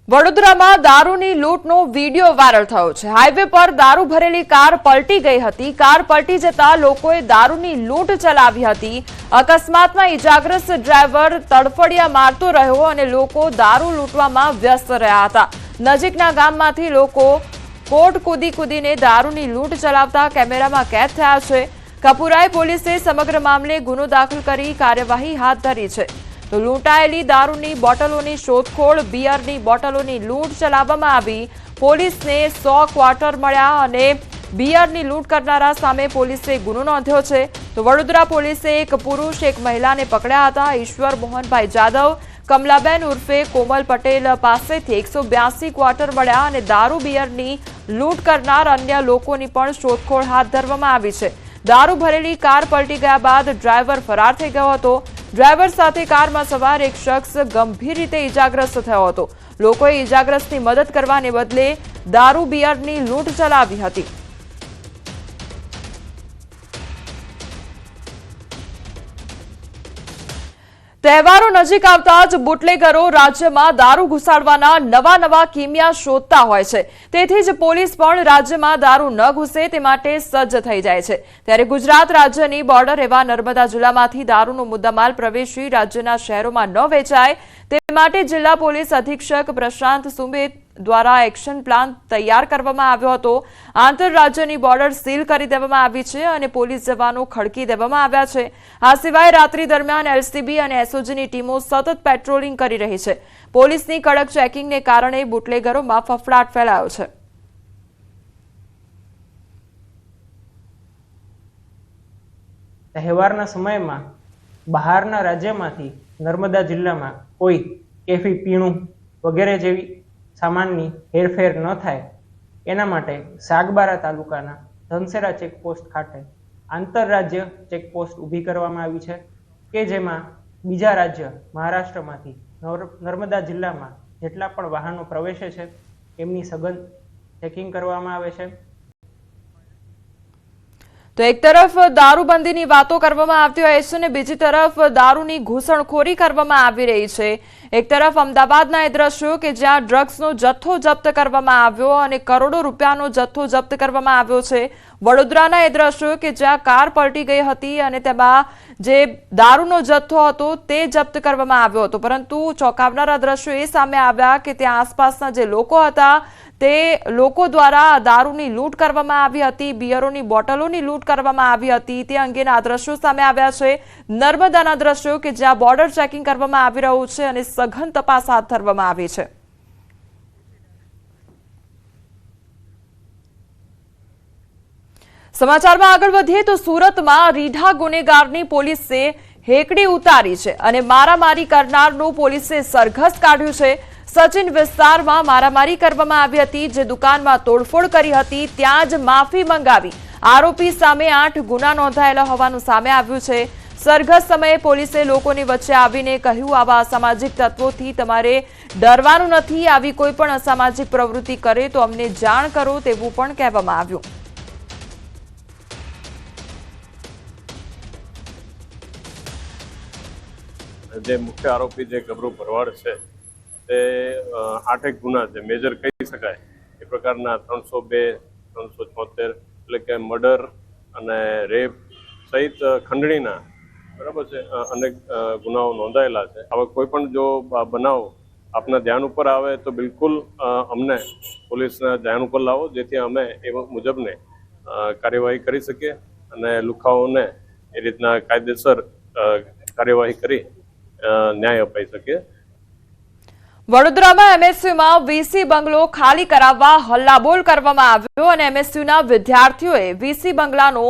વડોદરામાં દારૂની લૂંટનો video viral થયો છે। હાઈવે પર દારૂ ભરેલી કાર પલટી ગઈ હતી। કાર પલટી જતા લોકોએ દારૂની લૂંટ ચલાવી હતી। અકસ્માતમાં ઈજાગ્રસ્ત ડ્રાઈવર તડફડિયા મારતો રહ્યો અને લોકો દારૂ લૂંટવામાં વ્યસ્ત રહ્યા હતા। નજીકના ગામમાંથી લોકો કોટ કૂદીને દારૂની લૂંટ ચલાવતા કેમેરામાં કેદ થયા છે। કપુરાઈ પોલીસે સમગ્ર મામલે ગુનો દાખલ કરી કાર્યવાહી હાથ ધરી છે। તો લૂંટાયેલી દારૂની બોટલોની શોધખોળ, બિયરની બોટલોની લૂંટ ચલાવવામાં આવી। પોલીસને 100 ક્વાર્ટર મળ્યા અને બિયરની લૂંટ કરનારા સામે પોલીસે ગુનો નોંધ્યો છે। તો વડોદરા પોલીસે એક પુરુષ એક મહિલાને પકડ્યા હતા। ઈશ્વર મોહનભાઈ જાદવ, કમલાબેન ઉર્ફે કોમલ પટેલ પાસેથી 182 ક્વાર્ટર મળ્યા અને દારૂ બિયરની લૂંટ કરનાર અન્ય લોકોની પણ શોધખોળ હાથ ધરવામાં આવી છે। દારૂ ભરેલી કાર પલટી ગયા બાદ ડ્રાઈવર ફરાર થઈ ગયો હતો। ડ્રાઈવર સાથે કારમાં સવાર એક શખ્સ ગંભીર રીતે ઈજાગ્રસ્ત થયો હતો। લોકોએ ઈજાગ્રસ્તની મદદ કરવાને બદલે દારૂ બિયરની લૂંટ ચલાવી હતી। તહેવારો નજીક આવતા જ બુટલેગરો રાજ્યમાં દારૂ ઘુસાડવાના નવા કિમિયા શોધતા હોય છે। તેથી જ પોલીસ પણ રાજ્યમાં દારૂ ન ઘૂસે તે માટે સજ્જ થઈ જાય છે। ત્યારે ગુજરાત રાજ્યની બોર્ડર એવા નર્મદા જિલ્લામાંથી દારૂનો મુદ્દામાલ પ્રવેશી રાજ્યના શહેરોમાં ન વેચાય તે માટે જિલ્લા પોલીસ અધિક્ષક પ્રશાંત સુંબે દ્વારા એક્શન પ્લાન તૈયાર કરવામાં આવ્યો હતો। આંતરરાજ્યની બોર્ડર સીલ કરી દેવામાં આવી છે અને પોલીસ જવાનો ખડકી દેવામાં આવ્યા છે। આ સિવાય રાત્રિ દરમિયાન એલસીબી અને એસઓજીની ટીમો સતત પેટ્રોલિંગ કરી રહી છે। પોલીસની કડક ચેકિંગને કારણે બુટલેગરોમાં ફફડાટ ફેલાયો છે। તહેવારના સમયમાં બહારના રાજ્યમાંથી નર્મદા જિલ્લામાં કોઈ કેફી, પીણું વગેરે જેવી સામાનની હેરફેર ન થાય એના માટે સાગબારા તાલુકાના ધનસેરા ચેકપોસ્ટ ખાતે આંતરરાજ્ય ચેકપોસ્ટ ઊભી કરવામાં આવી છે કે જેમાં બીજા રાજ્ય મહારાષ્ટ્રમાંથી નર્મદા જિલ્લામાં જેટલા પણ વાહનો પ્રવેશે છે એમની સઘન ચેકિંગ કરવામાં આવે છે। તો એક તરફ દારૂબંધીની વાતો કરવામાં આવતી હોય છે અને બીજી તરફ દારૂની ઘૂસણખોરી કરવામાં આવી રહી છે। એક તરફ અમદાવાદના એ દ્રશ્યો કે જ્યાં ડ્રગ્સનો જથ્થો જપ્ત કરવામાં આવ્યો અને કરોડો રૂપિયાનો જથ્થો જપ્ત કરવામાં આવ્યો છે। વડોદરાના એ દ્રશ્યો કે જ્યાં કાર પલટી ગઈ હતી અને તેમાં જે દારૂનો જથ્થો હતો તે જપ્ત કરવામાં આવ્યો હતો। પરંતુ ચોંકાવનારા દ્રશ્યો એ સામે આવ્યા કે ત્યાં આસપાસના જે લોકો હતા તે લોકો દ્વારા દારૂની લૂંટ કરવામાં આવી હતી, બિયરોની બોટલોની લૂંટ કરવામાં આવી હતી। તે અંગેના દ્રશ્યો સામે આવ્યા છે। નર્મદાના દ્રશ્યો કે જ્યાં બોર્ડર ચેકિંગ કરવામાં આવી રહ્યું છે અને સઘન તપાસ હાથ ધરવામાં આવી છે। સમાચારમાં આગળ વધીએ તો સુરતમાં રીઢા ગુનેગારની પોલીસે હેકડી ઉતારી છે અને મારામારી કરનારનું પોલીસે સરઘસ કાઢ્યું છે। સચિન વિસ્તારમાં મારામારી કરવામાં આવી હતી, જે દુકાનમાં તોડફોડ કરી હતી ત્યાં જ માફી મંગાવી આરોપી સામે 8 ગુના નોંધાયેલા હોવાનું સામે આવ્યું છે। સરઘસ સમયે પોલીસે લોકોની વચ્ચે આવીને કહ્યું, આવા અસામાજિક તત્વોથી તમારે ડરવાનું નથી। આવી કોઈ પણ અસામાજિક પ્રવૃત્તિ કરે તો અમને જાણ કરો તેવું પણ કહેવામાં આવ્યું। જે મુખ્ય આરોપી જે ગબરૂ ભરવાડ છે તે 8 ગુના છે, મેજર કહી શકાય એ પ્રકારના 302, 376 એટલે કે મર્ડર અને રેપ સહિત ખંડણીના બરાબર છે અનેક ગુનાઓ નોંધાયેલા છે। હવે કોઈ પણ જો બનાવ આપના ધ્યાન ઉપર આવે તો બિલકુલ અમને પોલીસના ધ્યાન ઉપર લાવો, જેથી અમે એ મુજબને કાર્યવાહી કરી શકીએ અને લુખાઓને એ રીતના કાયદેસર કાર્યવાહી કરી ન્યાય અપાઈ શકે। વડોદરામાં એમએસયુમાં વીસી બંગલો ખાલી કરાવવા હલ્લાબોલ કરવામાં આવ્યો અને એમએસયુના વિદ્યાર્થીઓએ વીસી બંગલાનો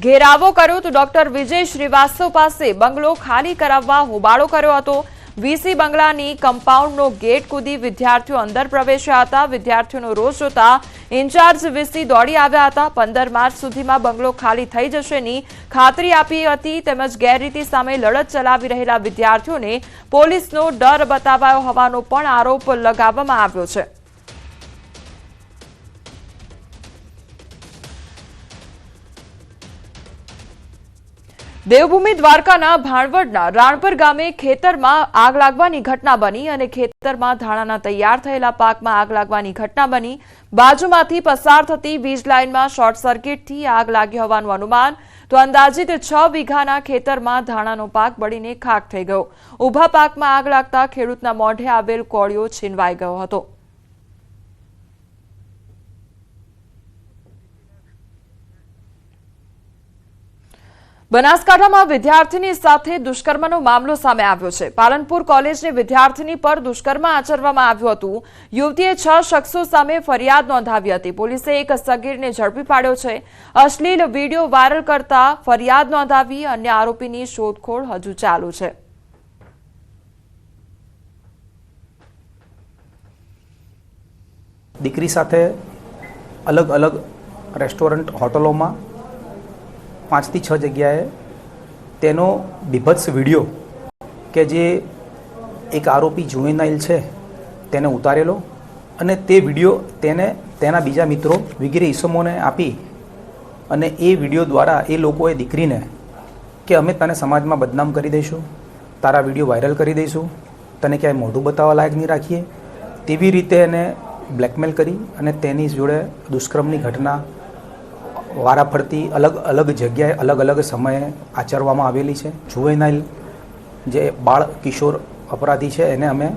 ઘેરાવો કર્યો તો ડોક્ટર વિજય શ્રીવાસ્તવ પાસે બંગલો ખાલી કરાવવા હોબાળો કર્યો હતો। વીસી બંગલાની કમ્પાઉન્ડનો ગેટ કૂદી વિદ્યાર્થીઓ અંદર પ્રવેશ્યા હતા। વિદ્યાર્થીઓનો રોષ જોતા ઇન્ચાર્જ વીસી દોડી આવ્યા હતા। 15 માર્ચ સુધીમાં બંગલો ખાલી થઈ જશેની ખાતરી આપી હતી તેમજ ગેરરીતિ સામે લડત ચલાવી રહેલા વિદ્યાર્થીઓને પોલીસનો ડર બતાવાયો હોવાનો પણ આરોપ લગાવવામાં આવ્યો છે। દેવભૂમિ દ્વારકાના ભાણવડના રાણપર ગામે ખેતરમાં આગ લાગવાની ઘટના બની અને ખેતરમાં ધાણાના તૈયાર થયેલા પાકમાં આગ લાગવાની ઘટના બની। બાજુમાંથી પસાર થતી વીજ લાઇનમાં શોર્ટ સર્કિટથી આગ લાગી હોવાનું અનુમાન। તો અંદાજિત 6 વીઘાના ખેતરમાં ધાણાનો પાક બળીને ખાક થઈ ગયો। ઊભા પાકમાં આગ લાગતા ખેડૂતના મોઢે આવેલ કોળિયો છીનવાઈ ગયો હતો। બનાસકાંઠામાં વિદ્યાર્થીની સાથે દુષ્કર્મનો મામલો સામે આવ્યો છે। પાલનપુર કોલેજની વિદ્યાર્થીની પર દુષ્કર્મ આચરવામાં આવ્યું હતું। યુવતીએ 6 શખ્સો સામે ફરિયાદ નોંધાવી હતી। પોલીસે એક સગીરને ઝડપી પાડ્યો છે। અશ્લીલ વિડીયો વાયરલ કરતા ફરિયાદ નોંધાવી અન્ય આરોપીની શોધખોળ હજુ ચાલુ છે। દીકરી સાથે અલગ અલગ રેસ્ટોરન્ટ હોટલોમાં 5 થી 6 જગ્યાએ તેનો બીભત્સ વિડીયો કે જે એક આરોપી જુવેનાઇલ છે તેને ઉતારેલો અને તે વિડીયો તેને તેના બીજા મિત્રો વગેરે ઈસમોને આપી અને એ વિડીયો દ્વારા એ લોકોએ દીકરીને કે અમે તને સમાજમાં બદનામ કરી દઈશું, તારા વિડીયો વાયરલ કરી દઈશું, તને ક્યાંય મોઢું બતાવવા લાયક નહીં રાખીએ, તેવી રીતે એને બ્લેકમેલ કરી અને તેની જોડે દુષ્કર્મની ઘટના વારાફરતી અલગ અલગ જગ્યાએ અલગ અલગ સમયે આચરવામાં આવેલી છે। જુવેનાઇલ જે બાળ કિશોર અપરાધી છે એને અમે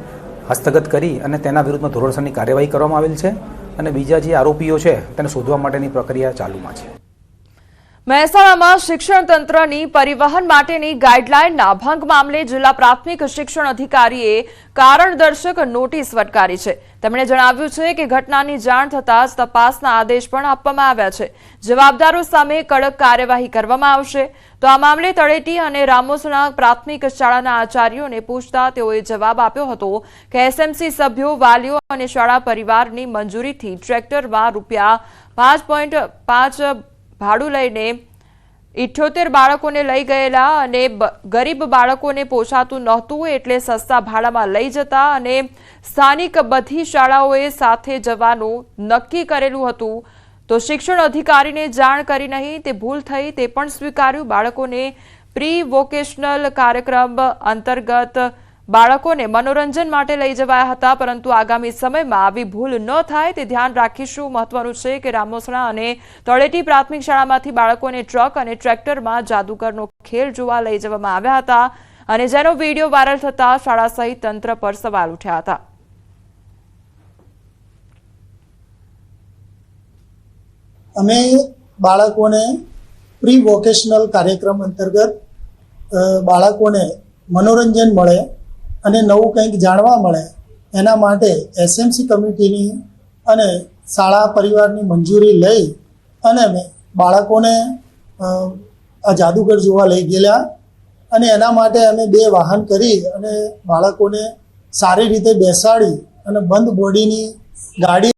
હસ્તગત કરી અને તેના વિરુદ્ધમાં ધોરણસરની કાર્યવાહી કરવામાં આવેલ છે અને બીજા જે આરોપીઓ છે તેને શોધવા માટેની પ્રક્રિયા ચાલુમાં છે। મહેસાણામાં શિક્ષણ તંત્રની પરિવહન માટેની ગાઈડલાઈનના ભંગ મામલે જિલ્લા પ્રાથમિક શિક્ષણ અધિકારીએ કારણદર્શક નોટિસ ફટકારી છે। તેમણે જણાવ્યું છે કે ઘટનાની જાણ થતાં જ તપાસના આદેશ પણ આપવામાં આવ્યા છે। જવાબદારો સામે કડક કાર્યવાહી કરવામાં આવશે। તો આ મામલે તળેટી અને રામોસણા પ્રાથમિક શાળાના આચાર્યોને પૂછતા તેઓએ જવાબ આપ્યો હતો કે એસએમસી સભ્યો, વાલીઓ અને શાળા પરિવારની મંજૂરીથી ટ્રેક્ટરમાં ₹5.5 ભાડું લઈને 78 બાળકોને લઈ ગયેલા અને ગરીબ બાળકોને પોસાતું નહોતું એટલે સસ્તા ભાડામાં લઈ જતા અને સ્થાનિક બધી શાળાઓએ સાથે જવાનું નક્કી કરેલું હતું। તો શિક્ષણ અધિકારીને જાણ કરી નહીં, તે ભૂલ થઈ તે પણ સ્વીકાર્યું। બાળકોને પ્રી વોકેશનલ કાર્યક્રમ અંતર્ગત બાળકોને મનોરંજન માટે લઈ જવાયા હતા, પરંતુ આગામી સમયમાં આવી ભૂલ ન થાય તે ધ્યાન રાખીશું। મહત્વનું છે કે રામોસણા અને તળેટી પ્રાથમિક શાળામાંથી બાળકોને ટ્રક અને ટ્રેક્ટરમાં જાદુગરનો ખેલ જોવા લઈ જવામાં આવ્યા હતા અને જેનો વિડીયો વાયરલ થતા શાળા સહિત તંત્ર પર સવાલ ઉઠ્યા હતા। અમે બાળકોને પ્રી વોકેશનલ કાર્યક્રમ અંતર્ગત બાળકોને મનોરંજન મળે અને નવું કંઈક જાણવા મળે એના માટે એસએમસી કમિટીની અને શાળા પરિવારની મંજૂરી લઈ અને અમે બાળકોને આ જાદુગર જોવા લઈ ગયેલા અને એના માટે અમે 2 વાહન કરી અને બાળકોને સારી રીતે બેસાડી અને બંધ બોડીની ગાડી